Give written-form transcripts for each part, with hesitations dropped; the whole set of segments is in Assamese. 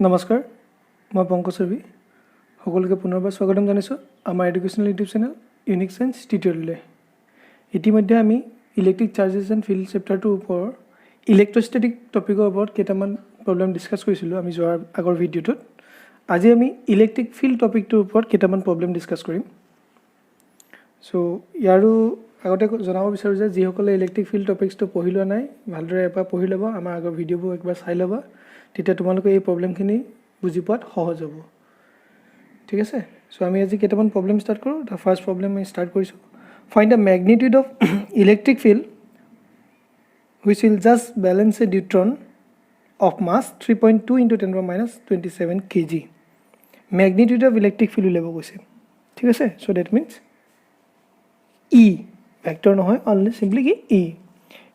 নমস্কাৰ মই পংকজ ৰবি সকলোকে পুনৰবাৰ স্বাগতম জনাইছোঁ আমাৰ educational YouTube channel unique science টিউটৰিয়েললৈ ইতিমধ্যে আমি ইলেক্ট্ৰিক চাৰ্জেছ এণ্ড ফিল্ড চেপ্টাৰটোৰ ওপৰত ইলেক্ট্ৰষ্টেটিক টপিকৰ ওপৰত কেইটামান প্ৰব্লেম ডিছকাছ কৰিছিলোঁ আমি যোৱাৰ আগৰ ভিডিঅ'টোত আজি আমি ইলেক্ট্ৰিক ফিল্ড টপিকটোৰ ওপৰত কেইটামান প্ৰব্লেম ডিছকাছ কৰিম সো ইয়াৰো আগতে জনাব বিচাৰোঁ যে যিসকলে ইলেক্ট্ৰিক ফিল্ড টপিকছটো পঢ়ি লোৱা নাই ভালদৰে এবাৰ পঢ়ি ল'ব আমাৰ আগৰ ভিডিঅ'বোৰ একবাৰ চাই ল'বা তেতিয়া তোমালোকে এই প্ৰব্লেমখিনি বুজি পোৱাত সহজ হ'ব ঠিক আছে সো আমি আজি কেইটামান প্ৰব্লেম ষ্টাৰ্ট কৰোঁ দা ফাৰ্ষ্ট প্ৰব্লেম আমি ষ্টাৰ্ট কৰিছোঁ find the magnitude of electric field which will just balance a neutron of mass 3.2 into 10 power minus 27 kg magnitude of electric field উলিয়াব কৈছে ঠিক আছে so that means e vector নহয় only simply কি e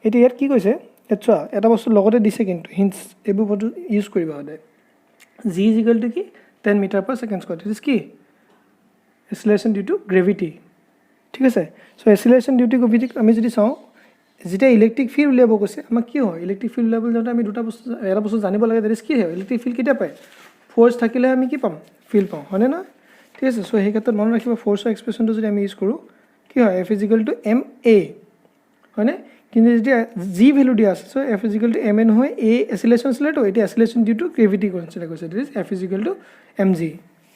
এটা ইয়াত কি কৈছে আচ্ছা এটা বস্তু লগতে দিছে কিন্তু হিন্টস এইবোৰ বস্তু ইউজ কৰিবা সদায় g is equal to কি 10 meter per second square this is কি acceleration due to gravity ঠিক আছে so acceleration due to gravity আমি যদি চাওঁ যেটা ইলেক্ট্ৰিক ফিল্ড উলিয়াব কৈছে আমাক কি হয় ইলেক্ট্ৰিক ফিল্ড উলিয়াবলৈ যাওঁতে আমি দুটা বস্তু এটা বস্তু জানিব লাগে দ্যাট ইজ কি হয় ইলেক্ট্ৰিক ফিল্ড কেতিয়া পায় ফোর্স থাকিলে আমি কি পাম ফিল্ড পাম হয়নে না ঠিক আছে সো সেই ক্ষেত্ৰত মনত ৰাখিবা ফোৰ্সৰ এক্সপ্ৰেছনটো যদি আমি ইউজ কৰোঁ কি হয় F = ma হয়নে কিন্তু যেতিয়া g ভ্যালু দিয়া আছে সো F = ma নহয় a অ্যাসিলেশন ছিল তো এটা acceleration due to gravity consider কৰিছে that is F = mg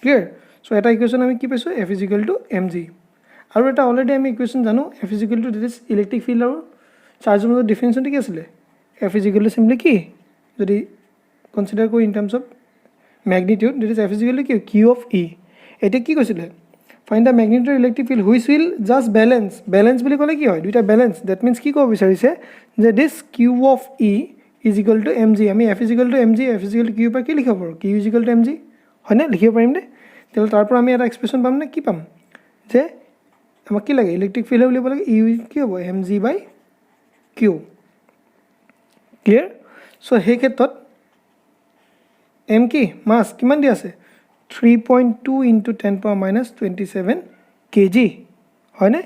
clear so এটা ইকুৱেশ্যন আমি কি পাইছো F = mg আৰু এটা অলৰেডি আমি ইকুৱেশ্যন জানো F = that is electric field আৰু চাৰ্জৰ মধ্যে ডিফাৰেন্সটো কি আছিল F = simply কি যদি কনসিডাৰ কৰো in terms of magnitude that is F = কি q of e এটা কি কৈছিলে find the magnitude electric field which will just balance বুলি ক'লে কি হয় দুইটা ব্যালেন্স দ্যাট মিন্স কি ক'ব বিচাৰিছে যে this q of e is equal to mg আমি F = mg F = q পৰা কি লিখিব পাৰো q = mg হয়নে লিখিব পাৰিম নে তেল তাৰ পৰা আমি এটা এক্সপ্ৰেছন পাম নে কি পাম যে আমাক কি লাগে ইলেক্ট্ৰিক ফিল্ড উলিয়াব লাগে e কি হ'ব mg/q ক্লিয়াৰ সো সেই ক্ষেত্ৰত m কি মাস কিমান দি আছে 3.2 into 10 power minus 27 kg হয়নে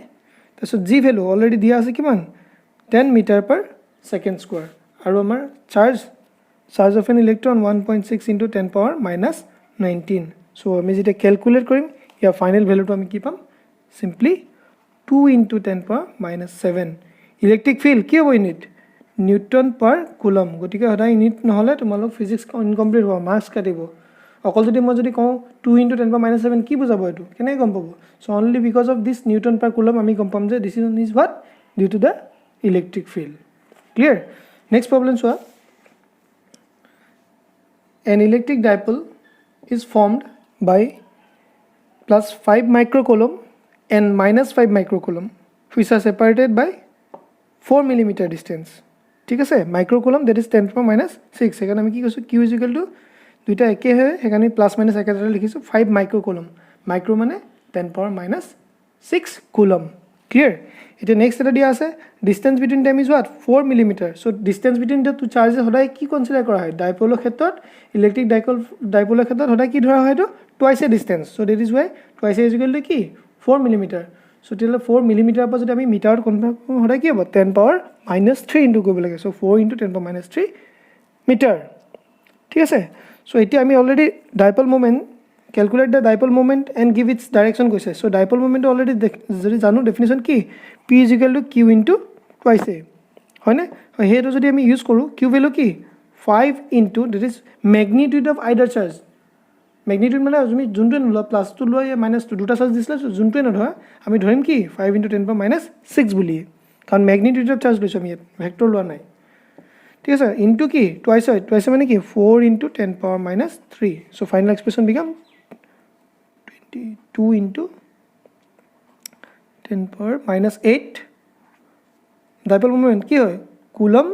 তাছত g ভ্যালু অলৰেডি দিয়া আছে কিমান 10 meter per second square আৰু আমাৰ charge of N electron 1.6 into 10 power minus 19 so আমি যেটা ক্যালকুলেট কৰিম ইয়াৰ ফাইনাল ভ্যালুটো আমি কি পাম simply 2 into 10 power minus 7 electric field কি হ'ব ইউনিট নিউটন পাৰ কুলম গতিকে সদায় ইউনিট নহলে তোমালোক ফিজিক্স ইনকমপ্লিট হ'ব মার্কস কাটিব অকল যদি মই যদি কওঁ 2 into 10 power minus 7 কি বুজাব এটো কেনে গম পাব so only because of this Newton per coulomb আমি গম পাম যে this is what due to the electric field clear next problem চোৱা an electric dipole is formed by plus 5 microcoulomb and minus 5 microcoulomb which are separated by 4 millimeter distance ঠিক আছে microcoulomb that is 10 power minus 6 সেখানে আমি কি কৈছো q = দুইটা একে হয় সেখানে প্লাস মাইনাস একেটা লিখিছো 5 মাইক্রোকুলম মাইক্রো মানে 10 power minus 6 কুলম ক্লিয়ার এটা নেক্সট এটা দিয়া আছে distance between them is what 4 millimetre so distance between the two charges সদায় কি কনসিডাৰ কৰা হয় ডাইপোলৰ ক্ষেত্ৰত ইলেক্ট্ৰিক ডাইপোলৰ ক্ষেত্ৰত সদায় কি ধৰা হয় তো twice A distance so that is Y twice is equal to কি 4 মিলিমিটাৰ সো তেলে 4 মিলিমিটাৰ পৰা যদি আমি মিটাৰত কনভাৰ্ট কৰোঁ সদায় কি হ'ব 10 power minus 3 ইনটু কৰিব লাগে so 4 into 10 power minus 3 metre ঠিক আছে সো এতিয়া আমি already dipole moment calculate the dipole moment and give its direction কৈছে so dipole moment already যদি জানো ডেফিনিশন কি p = q into twice a হয়নে হেটো যদি আমি ইউজ কৰো q ভ্যালু কি 5 into that is magnitude of either charge magnitude মানে তুমি যোনটো নলা প্লাস টু লয় মাইনাস টু দুটা চাৰ্জ দিছলা যোনটো নধৰা আমি ধৰিম কি 5 into 10 power minus 6 বুলি কাৰণ magnitude of charge লৈছো আমি ভেক্টৰ লোৱা নাই ঠিক আছে ইনটু কি টুৱাইস মানে কি 4 into 10 power minus 3 so final expression become 2 into 10 power minus 8 dipole moment কি হয় কুলম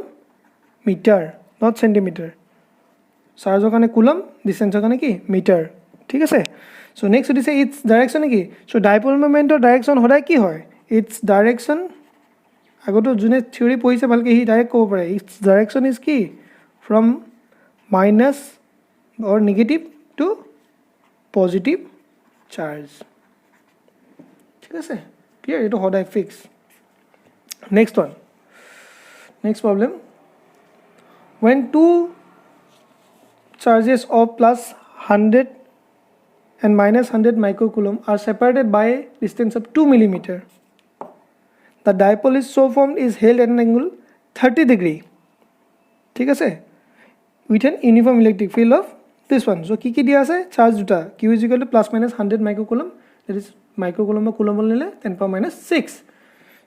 মিটাৰ not centimeter চাৰ্জৰ কাৰণে কুলম ডিসটেন্সৰ কাৰণে কি মিটাৰ ঠিক আছে সো নেক্সট দিছে ইটস ডাইৰেকশন কি সো ডাইপোল মোমেন্টৰ ডাইৰেকশন সদায় কি হয় ইটস ডাইৰেকশন আগতো জুনে থিওৰি পঢ়িছে ভালকে হি ডাইৰেক্ট ক'ব পাৰে ইটস ডাইৰেকশন ইজ কি from minus or negative to positive charge ঠিক আছে ক্লিয়ার এটা সদায় fix next problem when two charges of plus 100 and minus 100 microcoulomb are separated by a distance of 2 millimeter. The dipole is so formed is held at an angle 30 degree. ঠিক আছে, with an uniform electric field of this one. So কি দিয়া আছে charge দুটা q is equal to plus minus 100 microcoulomb, that is microcoulomb বা coulomb নিলে 10 power minus 6.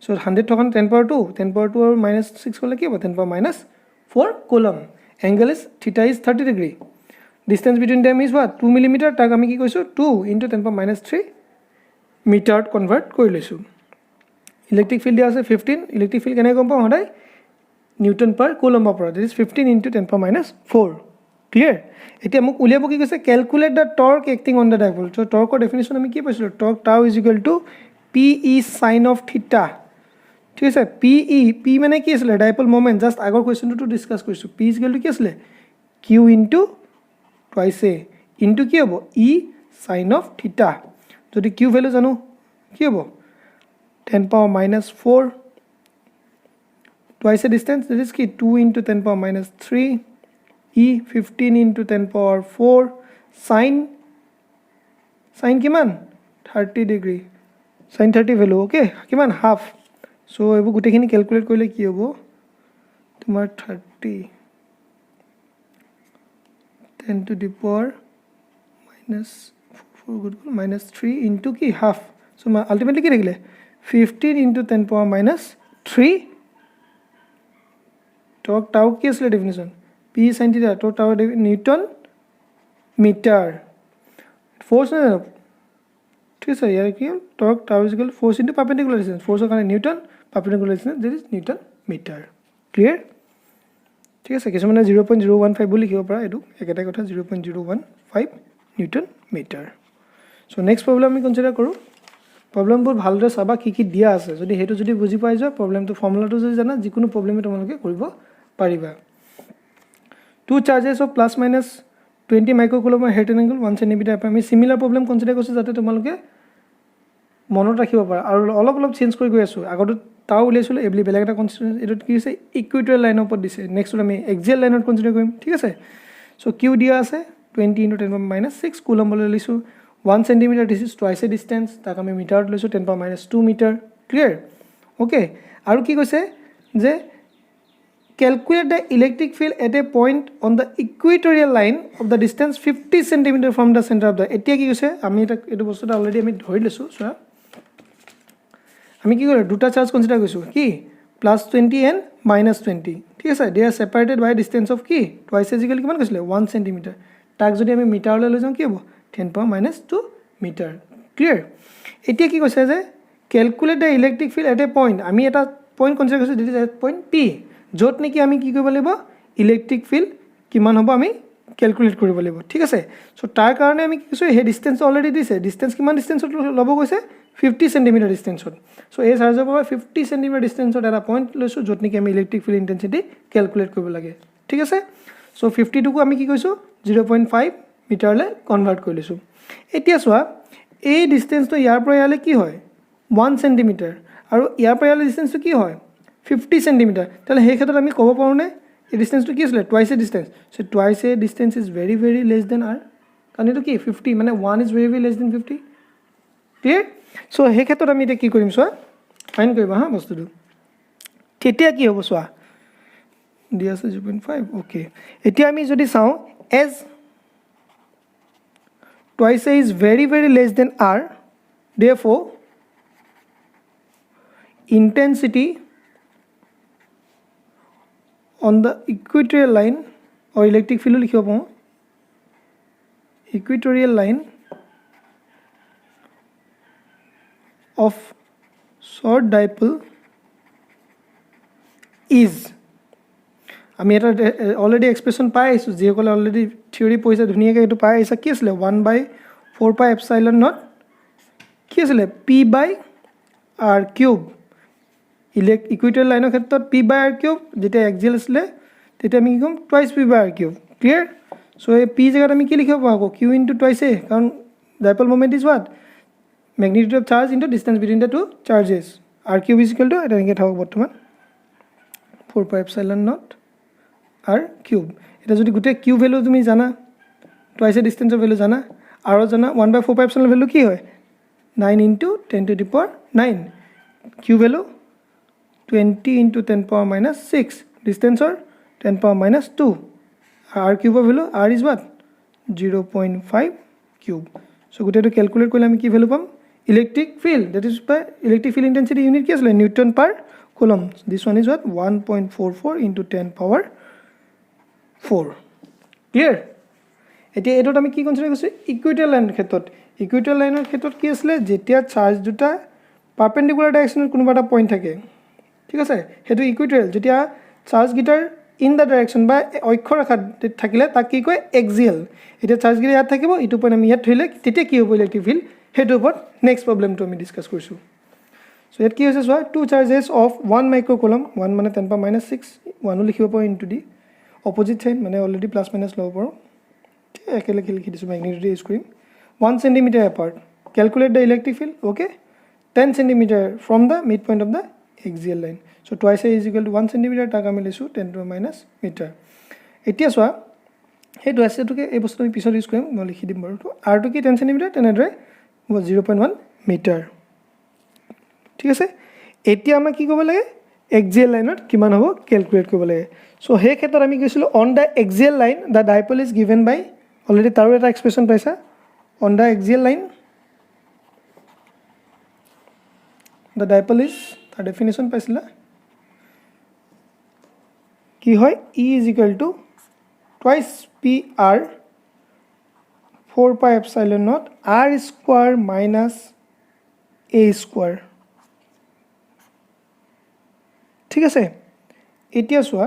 So 100 থকা 10 power 2 আৰু minus 6 হ'লে কি হ'ব 10 power minus 4 coulomb. Angle is theta is 30 degree. Distance between them is what 2 millimeter. তাক আমি কি কৈছো 2 into 10 power minus 3 meter convert কৰি লৈছো. Electric field দিয়া আছে 15. Electric field কেনে গম পাম সদায় Newton per coulomb per, that is 15 into 10 power minus 4. Clear? এতিয়া মোক উলিয়াব কি কৈছে calculate the torque acting on the dipole. So torque definition আমি কি পাইছিলো torque tau is equal to PE sin of theta. ঠিক আছে PE P মানে কি আছিল dipole moment, just আগৰ কোৱেশ্চনটো ডিসকাস কৰিছো. P is equal to কি আছিল Q into twice A into কি হ'ব E sin of theta. যদি Q ভ্যালু জানো কি হ'ব 10 power minus 4 twice a distance, that is কি 2 into 10 power minus 3 E 15 into 10 power 4 sin কিমান 30 degree sin 30 value okay কিমান half. So এবোৰ গুটেখিনি ক্যালকুলেট কৰিলে কি হ'ব তোমাৰ 30 10 to the power minus 4 good minus 3 into কি half. So ultimately কি থাকিলে 15 into 10 power minus 3 torque tau কি আছিল definition P sin theta torque tau Newton meter force না ঠিক আছে ইয়াৰ কি torque tau is equal force into perpendicular distance, force এর কারণে Newton, perpendicular distance that is Newton meter. Clear? ঠিক আছে কিছুমানে 0.015 বুলি লিখিব পাৰা এটো একেটাই কথা 0.015 Newton meter. So next problem আমি কনসিডার কৰো প্ৰবলেমবোৰ ভালদৰে চাবা কি কি দিয়া আছে, যদি হেতু যদি বুজি পাই যোৱা প্ৰবলেমটো ফৰ্মুলাটো যদি জানা যিকোনো প্ৰবলেমে তোমালোকে কৰিব পাৰিবা. Two charges of plus minus 20 microcoulomb at an angle 1 cm আমি সিমিলার প্রবলেম কনসিডার কৰিছো যাতে তোমালোকে মনত ৰাখিব পাৰা আৰু অলপ চেঞ্জ কৰি গৈ আছো আগতে তাও উলিয়াইছিল এবলি বেলেগ এটা কনসিডাৰ এটো কি হৈছে ইকুইটৰিয়েল লাইন ওপৰত দিছে নেক্সট আমি এক্সিয়েল লাইনত কনসিডাৰ কৰিম ঠিক আছে. সো কিউ দিয়া আছে 20 into 10 power minus 6 coulomb লৈ লৈছো 1 cm, this is twice a distance, তাক আমি মিটাৰত লৈছো 10 power minus 2 meter. Clear? Okay, আৰু কি কৈছে যে calculate the electric field at a point on the equatorial line of the distance 50 cm from the center of the. এতিয়া কি কৈছে আমি এটা এটো বস্তুটা অলৰেডি আমি ধৰি লৈছো সো আমি কি কৰিলো দুটা চাৰ্জ কনসিডাৰ কৰিছো কি +20 and -20 ঠিক আছে they are separated by distance of কি twice as equal কিমান কৈছিলে 1 cm. তাক যদি আমি মিটাৰলৈ লৈ যাওঁ কি হ'ব 10 power minus 2 meter. Clear? এতিয়া কি কৈছে যে calculate the electric field at a point, আমি এটা পয়েন্ট কনসিডার কৰিছো দিস at point P যত নেকি আমি কি কৰিব লাগিব ইলেক্ট্ৰিক ফিল্ড কিমান হ'ব আমি ক্যালকুলেট কৰিব লাগিব ঠিক আছে. সো তাৰ কাৰণে আমি কি কৈছো হে ডিসটেন্স অলৰেডি দিছে ডিসটেন্স কিমান ডিসটেন্সত ল'ব কৈছে 50 cm ডিসটেন্সত. সো এই চাৰ্জৰ পৰা 50 cm ডিসটেন্সত এটা পয়েন্ট লৈছো যত নেকি আমি ইলেক্ট্ৰিক ফিল্ড ইন্টেন্সিটি ক্যালকুলেট কৰিব লাগে ঠিক আছে. সো 50 টুকু আমি কি কৈছো 0.5 মিটাৰলৈ কনভাৰ্ট কৰি লৈছো. এতিয়া চোৱা এই ডিসটেন্সটো ইয়াৰ পৰা ইয়ালে কি হয় 1 cm আৰু ইয়াৰ পৰা ইয়ালে ডিসটেন্সটো কি হয় 50 cm. তাহলে সেই ক্ষেত্ৰত আমি ক'ব পাৰো নে এই ডিসটেন্সটো কি আছিল twice A distance. So twice A distance is very very less than r, কাৰণ এটো কি 50 মানে 1 is very very less than 50. Clear? So সেই ক্ষেত্ৰত আমি এটা কি কৰিম চোৱা ফাইন কৰিবা হা বস্তুটো তেতিয়া কি হ'ব চোৱা দিয়া আছে 0.5 ওকে. এতিয়া আমি যদি চাওঁ as twice a is very very less than r, therefore intensity on the equatorial line or electric field লিখিব পাওঁ equatorial line of short dipole is, আমি এটা অলৰেডি এক্সপ্ৰেশন পাই আছো যিসকলে অলৰেডি থিওৰি পঢ়িছে ধুনীয়াকৈ এইটো পাই আহিছে কি আছিল 1/4πε0 কি আছিল p/r কিউব. ইকুইটৰিয়েল লাইনৰ ক্ষেত্ৰত p/r কিউব, যেতিয়া এক্সিয়েল আছিলে তেতিয়া আমি কি ক'ম twice p/r cube. Clear? So এই p জায়গাত আমি কি লিখিব পাৰো q ইনটু টুৱাইস a, কাৰণ dipole moment is what magnitude of charge into distance between the two charges. r cube is equal to এটা এনেকৈ থাকক বৰ্তমান 4πε0 r cube. এটা যদি গোটেই q ভ্যালু তুমি জানা টুৱাইছে ডিষ্টেঞ্চৰ ভেলু জানা আৰু জানা 1/4 ভেলু কি হয় 9 × 10⁻9 কিউ ভেলু 20 × 10⁻6 ডিষ্টেঞ্চৰ 10⁻2 r কিউবৰ value r is what 0.5 cube so গোটেইটো ক্যালকুলেট কৰিলে আমি কি ভেলু পাম electric field that is by electric field intensity unit কি আছিল newton per coulomb this one is what 1.44 × 10⁻4 clear এতিয়া এটোত আমি কি কনসিডাৰ কৰিছো ইকুইটৰিয়েল লাইনৰ ক্ষেত্ৰত ইকুইটৰিয়েল লাইনৰ ক্ষেত্ৰত কি আছিল যেতিয়া চাৰ্জ দুটা পাৰপেন্ডিকুলাৰ ডাইৰেকশ্যনত কোনোবা এটা পইণ্ট থাকে ঠিক আছে হেতু ইকুইটৰিয়েল যেতিয়া charge guitar in the direction বা অক্ষৰেখাত থাকিলে তাক কি কয় এক্সিয়েল এটা চাৰ্জ গিটাৰ ইয়াত থাকিব ইটো পইণ্ট আমি ইয়াত থৈলে তেতিয়া কি হ'ব ইলেক্ট্ৰিক ফিল্ড হেতু ওপৰত নেক্সট প্ৰবলেমটো আমি ডিসকাস কৰিছো সো ইয়াত কি হৈছে চোৱা টু চাৰ্জেছ অফ 1 মাইক্ৰ'কুলম 1 মানে 10⁻6 1 লিখিব পাৰো ইনটু দি অপোজিট সাইন মানে অলৰেডি প্লাস মাইনাস ল'ব পাৰো একেলগে লিখি দিছো ম্যাগনিটিউড ইউজ কৰিম 1 centimeter apart calculate the electric field okay 10 centimeter from the midpoint of the axial line so twice a is equal to 1 centimeter tak ami lisu 10⁻⁻ meter etia soa he twice to ke ei bostu ami pisor use korim moi likhi dim baru to r to ki 10 centimeter tenedre 0.1 meter ঠিক আছে এতিয়া আমি কি কৰিব লাগে axial line ত কিমান হ'ব ক্যালকুলেট কৰিব লাগে so হে ক্ষেত্ৰত আমি কৈছিলো on the axial line the dipole is given by already তাৰো এটা এক্সপ্ৰেছন পাইছা on the axial line the dipole is the definition paisila ki hoy E is equal to twice PR 4 pi epsilon naught R square minus A square ঠিক আছে এতিয়া সোয়া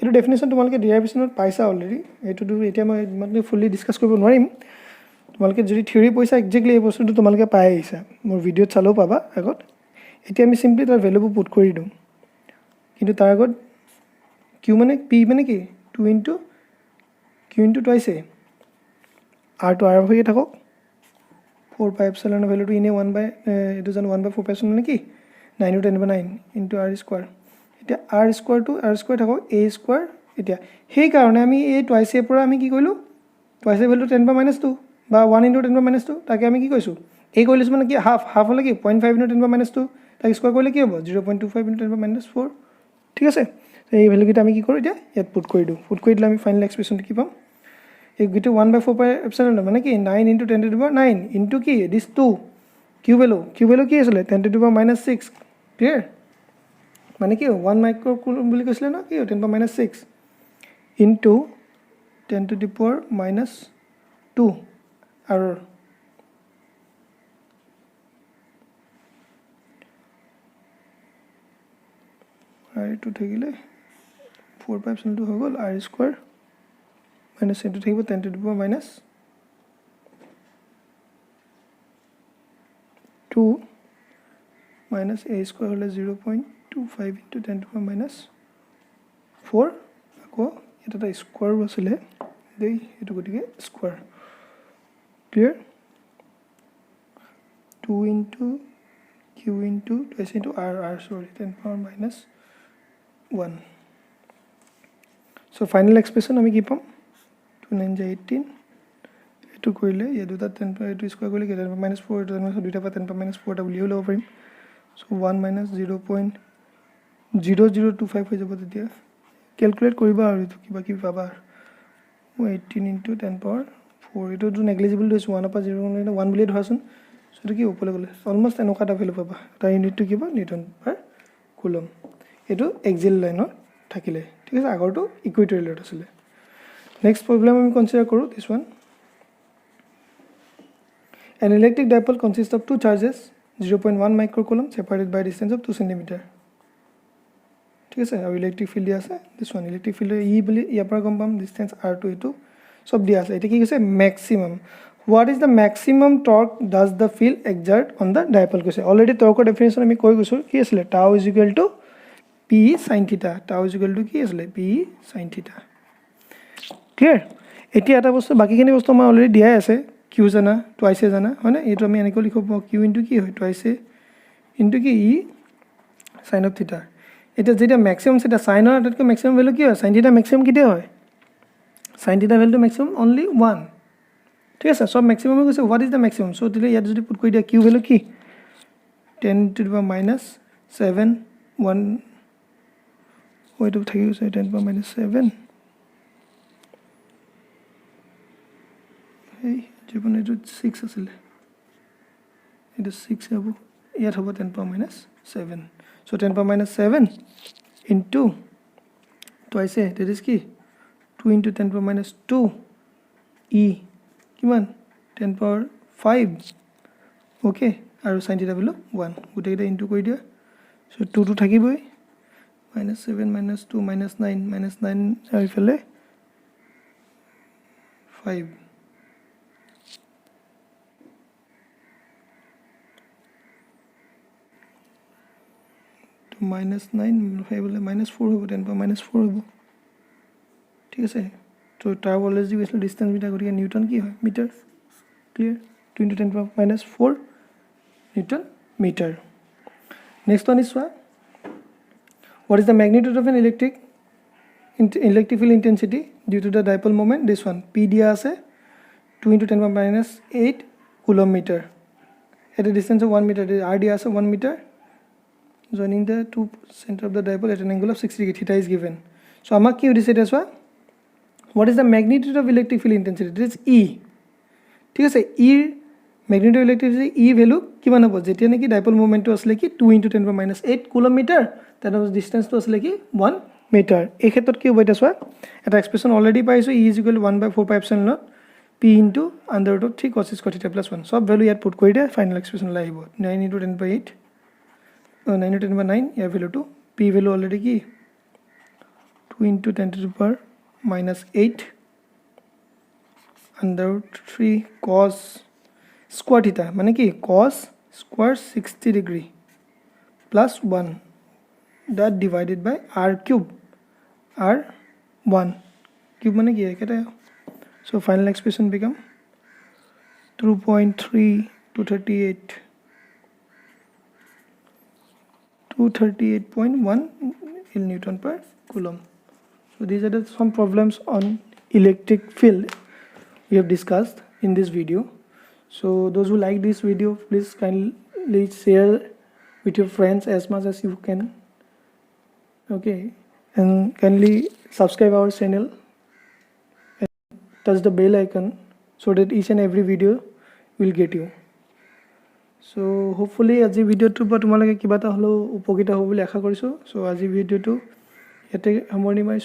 এটো ডেফিনিশন তোমালকে ডেৰিভেশ্যনত পাইছা অলৰেডি এটো এতিয়া মই মানে ফুলি ডিসকাস কৰিব নোৱাৰিম তোমালকে যদি থিওৰি পইছা এক্স্যাক্টলি এই বস্তুটো তোমালকে পাই আহিছা মোৰ ভিডিওত চালো পাবা আগত এতিয়া আমি সিম্পলি তাৰ ভ্যালুটো পুট কৰি দিম কিন্তু তাৰ আগত q মানে p মানে কি 2 * q * twice a r to r হৈ থাকক 4 pi epsilon ভ্যালুটো ইনে 1 বাই এটো জানো 1/4 epsilon মানে কি 9 * 10⁻9 into r square এতিয়া r square to r square থাকক a square এতিয়া সেই কাৰণে আমি এই twice a পৰা আমি কি কইলো twice a ভ্যালু 10⁻2 বা 1 * 10⁻2 তাকে আমি কি কইছো এই কইলিছ মানে কি হাফ হলে কি 0.5 * 10⁻2 তাক স্কয়ার করলে কি হবে 0.25 * 10⁻4 ঠিক আছে তো এই ভ্যালু কিটা আমি কি কৰো এতিয়া ইয়াত পুট কৰি দিও পুট কৰি দিলে আমি ফাইনাল এক্সপ্ৰেছনটো কি পাম এই গিটো 1/4 pi epsilon মানে কি 9 * 10⁻9 into কি this 2 q value কি আছিল 10⁻6 ক্লিয়াৰ মানে কি 1 মাইক্ৰ'কুলম বুলি কৈছিল না কি 10⁻6 into 10⁻2 আৰু r2 থাকিলে 4 pi epsilon 2 হৈ গল r square minus into থাকিব 10⁻2 minus a square হলে 0.25 into 10⁻4 আকৌ এটা স্কয়াৰ আছিল দেই এটো গটিকে square clear 2 into q into twice into r sorry 10⁻⁻1 so final expression আমি কি পাম 2 9 18 এটো কইলে এ দুটা 10 এটো স্কয়াৰ কৰিলে 10⁻4 এটো দুটা পা 10⁻4 টা উলিও লব পাৰিম so 1 minus 0.0025 হৈ যাব তেতিয়া ক্যালকুলেট কৰিবা আৰু এটো কিবা কি পাবা 18 into 10⁻4 এটো তো নেগলিজিবল দিছ 1 পা 0 1 বুলি ধৰাচোন so এটো কি ওপৰলে গলে অলমোস্ট এনেকাটা ভ্যালু পাবা তা ইউনিটটো কিবা নিউটন পাৰ কুলম এটো এক্সিয়েল লাইনত থাকিলে ঠিক আছে আগৰটো ইকুইটৰিয়েলত আছিল নেক্সট প্ৰবলেম আমি কনসিডাৰ কৰো this one an electric dipole consists of two charges 0.1 microcoulomb separated by a distance of 2 cm ঠিক আছে আৰু ইলেক্ট্ৰিক ফিল্ড দি আছে দিস ওয়ান ইলেক্ট্ৰিক ফিল্ড ই বুলি ইয়াৰ পৰা গম পাম ডিসটেন্স r2 এটো সব দি আছে এটা কি কৈছে maximum what is the maximum torque does the field exert on the dipole কৈছে অলৰেডি টৰ্কৰ ডেফিনিশন আমি কৈ গৈছো কি আছিল tau is equal to p sin theta tau is equal to কি আছিল p sin theta ক্লিয়াৰ এতিয়া এটা বস্তু বাকিখিনি বস্তু মই অলৰেডি দিয়াই আছে q জানা twice জানা হয় না এটো আমি এনেকৈ লিখব q into কি হয় twice into কি e sin of theta এটা যেটা ম্যাক্সিমাম সেটা sin অর আটাতকৈ ম্যাক্সিমাম ভ্যালু কি হয় sin theta ম্যাক্সিমাম কিতে হয় sin theta value to maximum only 1 ঠিক আছে সব maximum হৈ গৈছে what is the maximum so তেতিয়া ইয়াত যদি পুট কৰি দিয়া q value কি 10 to the power minus 7 1 ওইটো থাকি গৈছে 10 to the power minus 7 এই যেন এটা 6 আছিল এটা 6 হ'ব ইয়াত হ'ব 10 to the power minus 7 so 10 to the power minus 7 into twice that is কি 2 into 10 to the power minus 2 e কিমান 10 to the power 5 okay আৰু sin theta value 1 গুটেইটা ইনটু কৰি দিয়া so 2 to থাকিবই minus 7 minus 2 minus 9 minus 9 আৰু ইফালে 5 minus 9 5 হলে minus 4 হ'ব 10 to the power minus 4 হ'ব ঠিক আছে তো তাৰ ভল্টেজ দি গৈছিল ডিসটেন্স মিটাৰ গতিকে নিউটন কি হয় metre clear 2 into 10 to the power minus 4 Newton meter. Next one is what is the magnitude of an electric field intensity due to the dipole moment? This one P dia ase 2 into 10 to the power minus 8 coulomb meter at a distance of 1 meter. R dia ase 1 meter joining the two center of the dipole at an angle of 60 degree. Theta is given. So amak ki udise this one. What is the magnitude of electric field intensity? This is E. ঠিক আছে E magnitude of electric field E value কিমান হ'ব যেতিয়া নেকি dipole moment to আসলে কি 2 into 10 to the minus 8 coulomb meter that was distance to আসলে কি 1 meter এই ক্ষেত্ৰত কি হ'ব এটা সোৱা এটা এক্সপ্ৰেছন অলৰেডি পাইছো E is equal to 1 by 4 pi epsilon naught P into under root of 3 cos square theta plus 1 সব ভ্যালু ইয়াত পুট কৰি দিয়া ফাইনাল এক্সপ্ৰেছন লাই আহিব 9 into 10 by 8 9 into 10 by 9 ইয়াৰ value to P value already কি 2 into 10 to the power minus 8 under root 3 cos square theta মানে কি cos square 60 degree plus 1 that divided by r cube r 1 cube মানে কি এটা so final expression become 2.3 238 238.1 Newton per coulomb. So these are some problems on electric field we have discussed in this video. So those who like this video, please kindly share with your friends as much as you can. Okay, and kindly subscribe our channel and touch the bell icon so that each and every video will get you. So hopefully আজি ভিডিওটো পৰা তোমালোকে কিবা এটা হলো উপকৃত হ'ব বুলি আশা কৰিছো. So আজি ভিডিওটো ইয়াতে সামৰণি মাৰিছো.